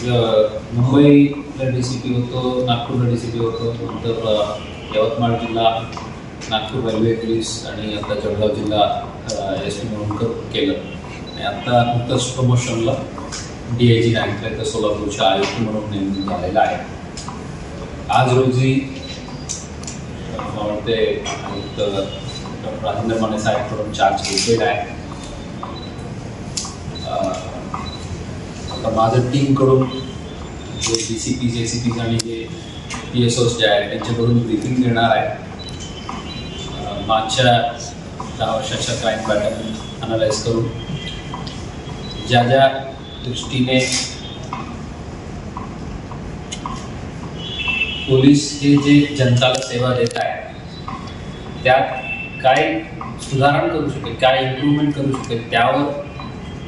मुंबईला DCP होतो, नागपूरला DCP होतो, नंतर यवतमाळ जिल्हा, नागपूर रेल्वे पोलीस आणि आता जळगाव जिल्हा SP म्हणून केलं आणि आता नुकतंच प्रमोशनला DIG रँकला तर सोलापूरच्या आयुक्त म्हणून नेमणूक झालेला आहे. आज रोजी ते आयुक्त राजेंद्र माने साहेबकडून चार्ज घेतलेला आहे. आता माझं टीमकडून जे DCPs, ACPs आणि जे PSOs जे आहेत त्यांच्याकडून ब्रीफिंग देणार आहे. मागच्या 10 वर्षाच्या क्राईम पॅटर्न अनालाइज करून ज्या ज्या दृष्टीने पोलीस हे जे जनताला सेवा देत आहे त्यात काय सुधारणा करू शकेल, काय इम्प्रूव्हमेंट करू शकेल त्यावर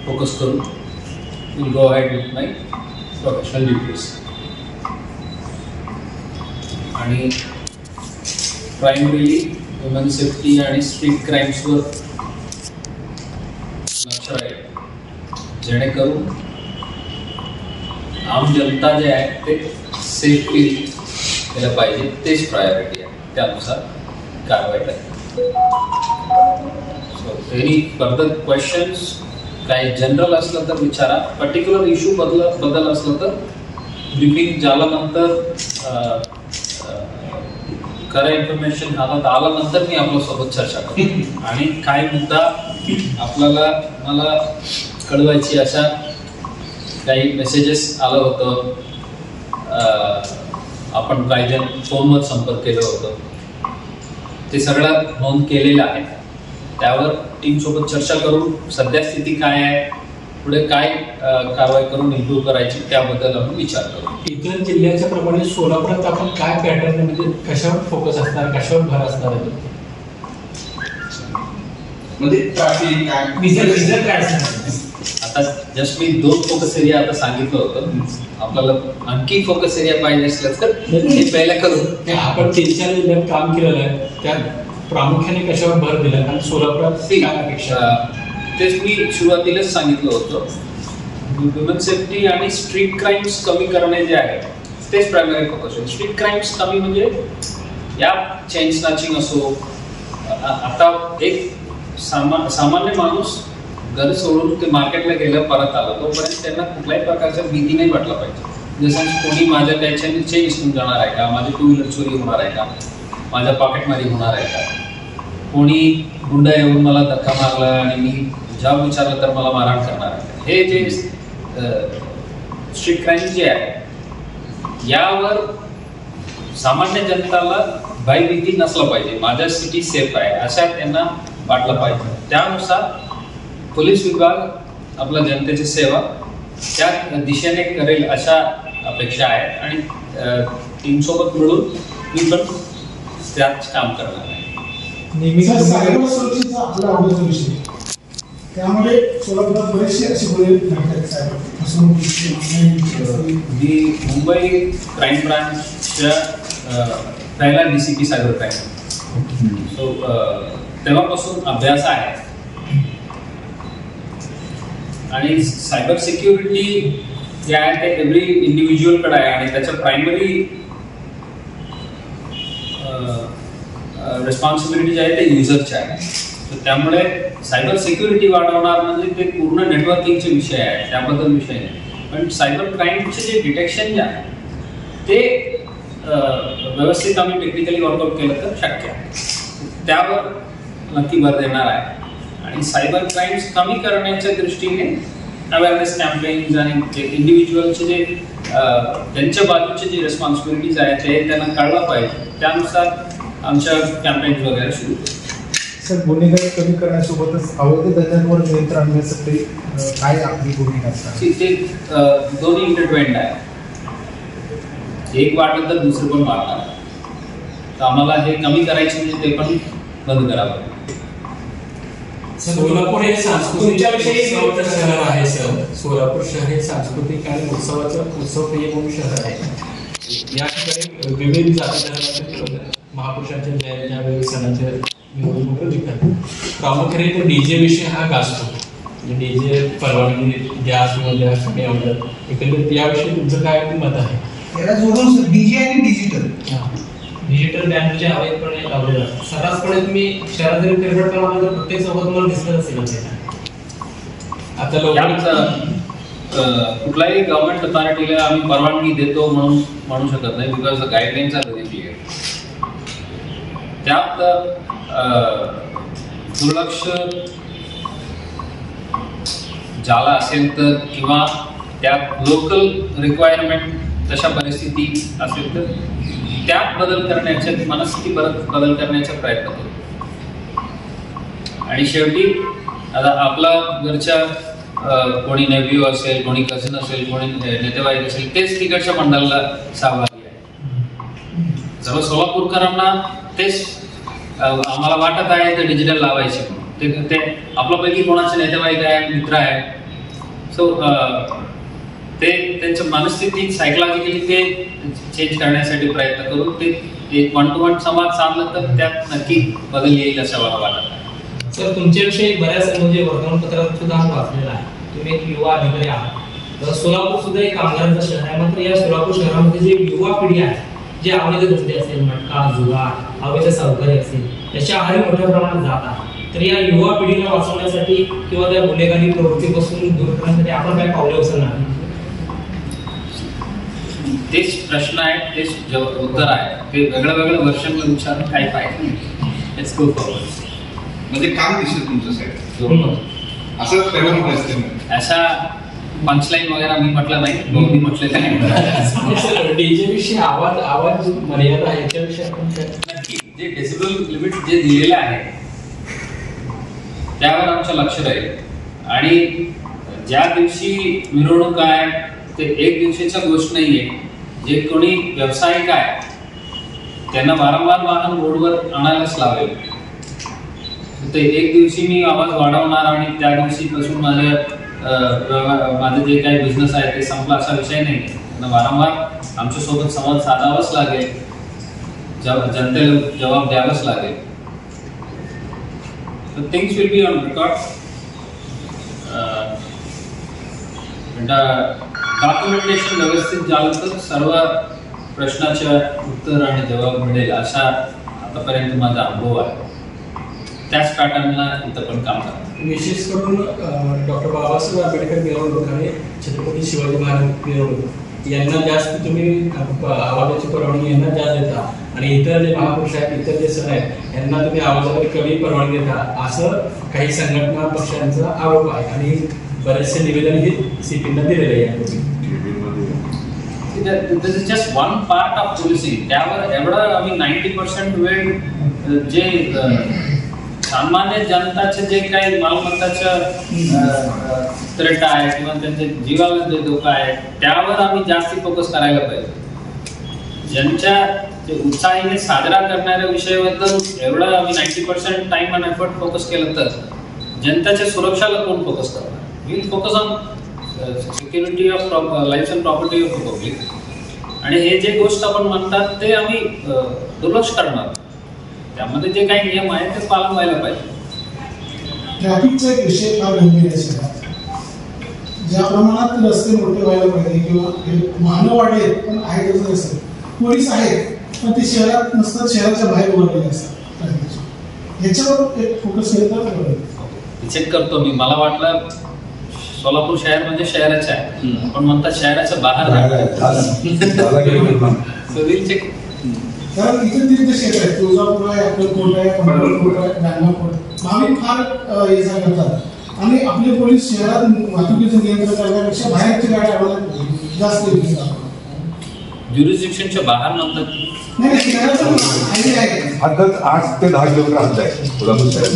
फोकस करून will go ahead with my professional duties. आणि प्रायमरीली वुमन सेफ्टी आणि स्ट्रीट क्राईम्सवर लक्ष राहील, जेणेकरून आम जनता जे आहे ते सेफ फील केलं पाहिजे, तेच प्रायोरिटी आहे. त्यानुसार कारवाई करायची. सो एनी फर्दर क्वेश्चन्स काय जनरल असलं तर विचारा, पर्टिक्युलर इश्यू बदल असलं तर ब्रीफिंग झाल्यानंतर खरं इन्फॉर्मेशन आल्यानंतर मी आपल्यासोबत चर्चा करतो. आणि काय मुद्दा मला कळवायची अशा काही मेसेजेस आलं होतं, आपण काही जण फोनवर संपर्क केलं होतं, ते सगळं नोंद केलेलं आहे. त्यावर टीमसोबत चर्चा करून सध्या स्थिती काय आहे, पुढे काय कारवाई करून इम्प्रूव्ह करायची त्याबद्दल आपण विचार करू. इतर जिल्ह्याच्या प्रमाणे सोलापुरात आपण काय पॅटर्न म्हणजे कशावर फोकस असणार, कशावर भर असणार आहे? म्हणजे ट्रॅफिक आता जस्ट मी 2 फोकस एरिया आता सांगितलं होतं. आपल्याला आणखी फोकस एरिया पाहिजे असलं तर हे पहिला करू. आपण 3-4 जिल्ह्यात काम केलेलं आहे, त्यात प्रामुख्याने कशावर भर दिला आणि सोलापुरात काय अपेक्षा? तेच मी सुरुवातीलाच सांगितलं होतं, वुमन सेफ्टी आणि स्ट्रीट क्राईम्स कमी करणे जे आहे तेच प्रायमरी फोकस आहे. स्ट्रीट क्राईम्स कमी म्हणजे या चेन स्नॅचिंग असो. आता एक सामान्य माणूस घर सोडून ते मार्केटला गेलं परत आलं तोपर्यंत त्यांना कुठल्याही प्रकारच्या भीती नाही वाटला पाहिजे. जसं कोणी माझ्या त्याच्याने चेन विसरून जाणार आहे का, माझी 2 व्हीलर चोरी होणार आहे का, माझ्या पॉकेटमध्ये होणार आहे का, कोणी गुंडा येऊन मला धक्का मारला आणि मी जॉब विचारलं तर मला मारहाण करणार आहे. हे जे स्ट्रीट क्राईम जे आहे यावर सामान्य जनताला भयभीती नसला पाहिजे. माझ्या सिटी सेफ आहे अशा त्यांना वाटलं पाहिजे. त्यानुसार पोलीस विभाग आपल्या जनतेची सेवा त्या दिशेने करेल अशा अपेक्षा आहे. आणि टीमसोबत मिळून मी पण त्याच काम करणार आहे. सायबर सुरक्षेचा आपला आवडीचा विषय, त्यामध्ये सोलापुरात बरेचसे असे गुन्हे घडतात. सायबर मी मुंबई क्राईम ब्रांचच्या पहिला DCP सायबर क्राईम. सो तेव्हापासून अभ्यास आहे. आणि सायबर सिक्युरिटी जे आहे ते एव्हरी इंडिव्हिज्युअलकडे आहे आणि त्याचं प्रायमरी रिस्पॉन्सिबिलिटी जे आहे ते युजरचे आहे. तर त्यामुळे सायबर सिक्युरिटी वाढवणार म्हणजे ते पूर्ण नेटवर्किंगचे विषय आहे, त्याबद्दल विषय नाही. पण सायबर क्राईमचे जे डिटेक्शन जे आहे ते व्यवस्थित आम्ही टेक्निकली वर्कआउट केलं तर शक्य आहे. त्यावर नक्की भर देणार आहे. आणि सायबर क्राईम्स कमी करण्याच्या दृष्टीने अवेअरनेस कॅम्पेन्स आणि इंडिव्हिज्युअलचे जे त्यांच्या बाजूचे जे रिस्पॉन्सिबिलिटीज आहेत ते त्यांना कळलं पाहिजे. त्यानुसार आमच्या कॅम्पेन्स वगैरे सुरू होतात. सर, गुन्हेगारी कमी करण्यासोबतच अवैध धंद्यांवर नियंत्रण आणण्यासाठी काय आपली भूमिका असणार? ते दोन्ही इंटरट्वाइंड आहे. एक वाटलं तर दुसरं पण वाटणार. तर आम्हाला हे कमी करायचे म्हणजे ते पण बंद करावं. सोलापूर हे सांस्कृतिक शहर आहे. सर, सोलापूर शहर हे सांस्कृतिक आणि उत्सवप्रिय म्हणून शहर आहे. या ठिकाणी विविध जाती धर्माचे महापुरुषांच्या जयंत्या, विविध सणांच्या निवडणुका निघतात. प्रामुख्याने तो DJ विषय हा गाजतो. डीजे परवानगी द्या किंवा द्या कमी आवडत, एकंदरीत याविषयी तुमचं काय मत आहे? त्याला जोडून डीजे आणि डिजिटल बँड जे अवैधपणे लावलेलं असतं, सर्रासपणे तुम्ही शहरात जरी फिरफट केला तर प्रत्येक सोबत तुम्हाला दिसत असेल. आता लोकांचा कुठलाही गव्हर्नमेंट अथॉरिटीला आम्ही परवानगी देतो म्हणून म्हणू शकत नाही, because the guidelines are very clear. त्यात दुर्लक्ष झाला असेल तर किंवा त्यात लोकल रिक्वायरमेंट तशा परिस्थिती असेल तर त्यात बदल करण्याच्या मनस्थिती बदल करण्याचा प्रयत्न करू. आणि शेवटी आता आपला घरच्या कोणी नेव्ह्यू असेल, कोणी कझन असेल, कोणी नेतेवाईक असेल, तेच तिकडच्या मंडळाला सहभागी आहे. सर्व सोलापूरकरांना तेच आम्हाला वाटत आहे ते डिजिटल लावायचे म्हणून. ते आपल्यापैकी कोणाचे नेतेवाईक आहे, मित्र आहे. सो ते त्यांच्या मनस्थिती सायकोलॉजिकली ते चेंज करण्यासाठी प्रयत्न करू. ते एक 1-to-1 संवाद साधला तर त्यात नक्की बदल येईल असं मला वाटत आहे. सर, तुमच्याविषयी बऱ्याच म्हणजे वर्तमानपत्रात सुद्धा वाचलेला आहे, तुम्ही एक युवा अधिकारी आहात. तर सोलापूर सुद्धा एक कामगारांचं शहर आहे, मात्र या सोलापूर शहरामध्ये जे युवा पिढी आहे, जे अवैध धंदे असेल, मटका, जुगार, अवैध सावकारी असेल, याच्या आहारी मोठ्या प्रमाणात जात आहे. तर या युवा पिढीला वाचवण्यासाठी किंवा त्या गुन्हेगारी प्रवृत्तीपासून दूर करण्यासाठी आपण काय पावले उचलणार? तेच प्रश्न आहे, तेच उत्तर आहे. ते वेगळ्या वर्षांमध्ये विचारून काय पाहिजे. Let's go forward. म्हणजे काम दिसत तुमचं साहेब असं परिस्थिती अशा पंचलाईन वगैरे मी म्हटलं नाही, मी म्हटलेलं नाही. डीजे विषयी आवाज मर्यादा आहे याच्याविषयी आपण नक्की जे डेसिबल लिमिट जे दिलेलं आहे त्यावर आमचं लक्ष राहील. आणि ज्या दिवशी मिरवणूक आहे ते एक दिवशीचा गोष्ट नाहीये. जे कोणी व्यावसायिक आहे त्यांना वारंवार वाहन रोडवर आणायलाच लावेल. ते एक दिवशी मी आवाज वाढवणार आणि त्या दिवशीपासून माझं जे काही बिझनेस आहे ते संपला असा विषय नाही. त्यांना वारंवार आमच्या सोबत संवाद साधावाच लागेल, जनतेला जबाब द्यावाच लागेल. Things will be on record. Documentation व्यवस्थित झालं तर सर्व प्रश्नाच्या उत्तर आणि जबाब मिळेल असा आतापर्यंत माझा अनुभव आहे. त्याच पॅटर्नला इथं पण काम करतात. विशेष करून डॉक्टर बाबासाहेब आंबेडकर मिरवणूक आणि छत्रपती शिवाजी महाराज मिरवणूक यांना जास्त तुम्ही आवाजाची परवानगी यांना जास्त देता आणि इतर जे महापुरुष आहेत, इतर जे सण आहेत यांना तुम्ही आवाजावर कमी परवानगी देता असं काही संघटना पक्षांचा आरोप आहे. आणि बरेचसे निवेदन हे सीपीना दिलेले आहे. This is just one part of policing. त्यावर एवढं आम्ही 90% वेळ जे सामान्य जनताचे जे काही मालमत्ताचं थ्रेट आहे किंवा त्यांच्या जीवाला जे धोका आहे त्यावर आम्ही जास्ती फोकस करायला पाहिजे. ज्यांच्या जे उत्साहीने साजरा करणाऱ्या विषयाबद्दल एवढं आम्ही 90% टाइम अँड एफर्ट फोकस केलं तर जनताच्या सुरक्षाला कोण फोकस करणार? Will focus on security of life and property of public. आणि हे जे गोष्ट आपण म्हणतात ते आम्ही दुर्लक्ष करणार. त्यामध्ये जे काही नियम आहेत ते पालन व्हायला पाहिजे. ट्रॅफिकचा एक विषय फार गंभीर आहे सगळ्यात. ज्या प्रमाणात रस्ते मोठे व्हायला पाहिजे किंवा वाहनं वाढले पण आहे तसं नसेल. पोलीस आहेत पण ते शहरात नसतात, शहराच्या बाहेर उभारलेले असतात. याच्यावर एक फोकस केलं चेक करतो मी. मला वाटलं सोलापूर शहर म्हणजे शहराचं आहे, पण म्हणतात शहराच्या बाहेर चेक. कारण इथे तिथे क्षेत्र आहे, तुळजापूर आहे, अक्कलकोट आहे, पंढरपूर आहे, गाणगापूर आम्ही फार ये करतात. आणि आपले पोलीस शहरात वाहतुकीचं नियंत्रण करण्यापेक्षा बाहेरची गाड्या आम्हाला जास्त ज्युरिस्डिक्शनच्या बाहेर म्हणतात. नाही, शहराचं हद्दच 8 ते 10 किलोमीटर हद्द आहे सोलापूर शहर.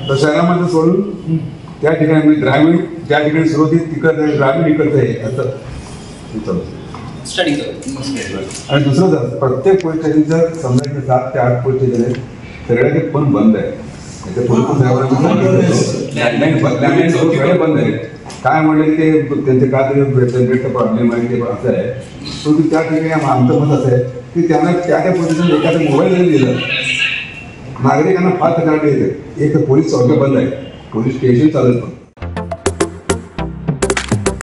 तर शहरामध्ये सोडून त्या ठिकाणी ड्रायव्हिंग ज्या ठिकाणी सुरू होती तिकडे ड्रायव्हिंग इकडचं आहे असं स्टडी करतो. आणि दुसरं जर प्रत्येक पोलीस स्टेशन जर समजायचं 7 ते 8 पोलीस स्टेशन आहेत सगळ्याचे पण बंद आहे. सगळे बंद आहेत. काय म्हणले ते त्यांचे काय तरी जनरेटचा प्रॉब्लेम आहे ते असं आहे. तो त्या ठिकाणी आमचं मत असं आहे की त्यांना त्या पोलिसांनी एखादं मोबाईल जरी दिलं नागरिकांना फार तक्रार येते. एक तर पोलीस चौक्या बंद आहे पोलीस स्टेशन चालत नाही.